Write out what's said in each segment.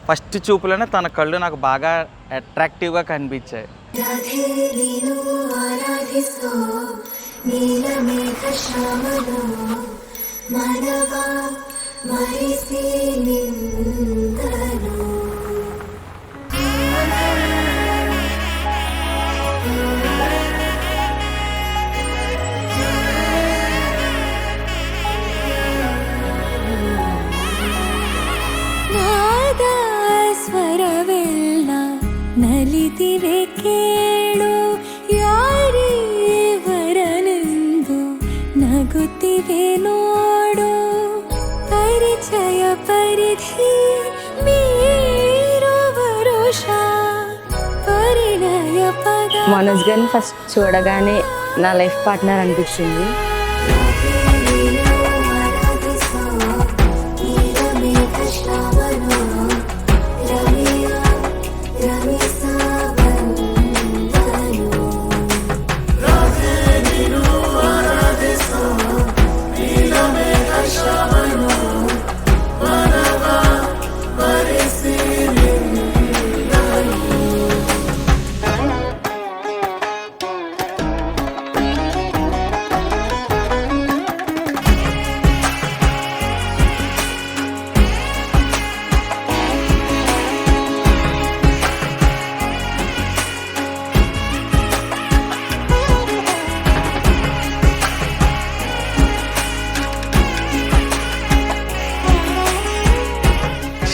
First చూపులోనే తన కళ్ళు నాకు బాగా అట్రాక్టివ్గా కనిపించాయి. ನಲಿತಿವೆ ಕೇಳು ಯಾರೇ ವರನೆಂದು ನಗುತ್ತಿವೆ ನೋಡು ಪರಿಚಯ ಪರಿಧಿ ಮೀರು ವರುಷ ಪರಿಣಯ ಪದ. మనోజ్ గారిని ఫస్ట్ చూడగానే నా లైఫ్ పార్ట్నర్ అనిపించింది.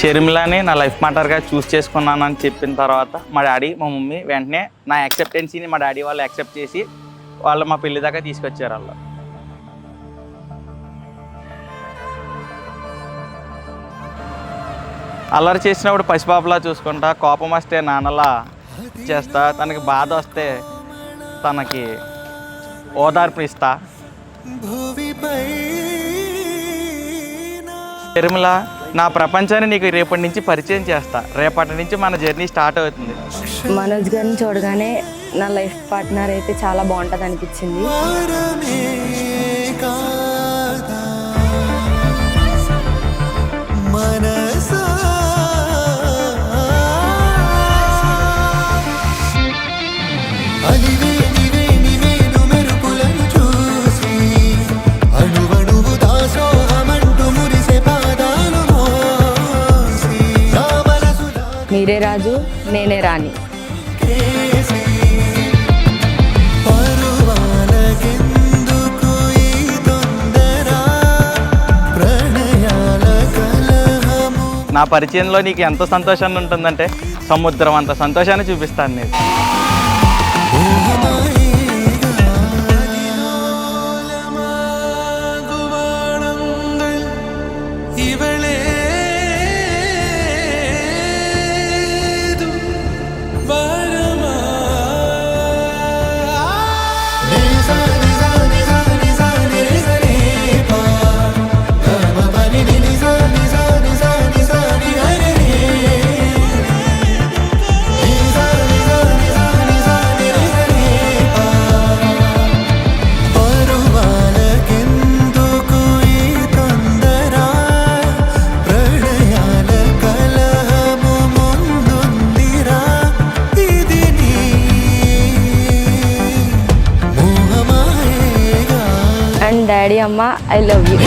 షర్మిలాని నా లైఫ్ పార్ట్నర్గా చూస్ చేసుకున్నానని చెప్పిన తర్వాత మా డాడీ మా మమ్మీ వెంటనే నా యాక్సెప్టెన్సీని మా డాడీ వాళ్ళు యాక్సెప్ట్ చేసి వాళ్ళు మా పెళ్లి దాకా తీసుకొచ్చారు. వాళ్ళు అల్లరి చేసినప్పుడు పసిపాపలా చూసుకుంటా, కోపం వస్తే నాన్నలా చేస్తా, తనకి బాధ వస్తే తనకి ఓదార్పు ఇస్తా. షర్మిల, నా ప్రపంచాన్ని నీకు రేపటి నుంచి పరిచయం చేస్తా. రేపటి నుంచి మన జర్నీ స్టార్ట్ అవుతుంది. మనోజ్ గారిని చూడగానే నా లైఫ్ పార్ట్నర్ అయితే చాలా బాగుంటుంది అనిపించింది. మీరే రాజు నేనే రాణి. నా పరిచయంలో నీకు ఎంత సంతోషాన్ని ఉంటుందంటే సముద్రం అంత సంతోషాన్ని చూపిస్తాను నేను. డాడీ అమ్మ ఐ లవ్ యూ.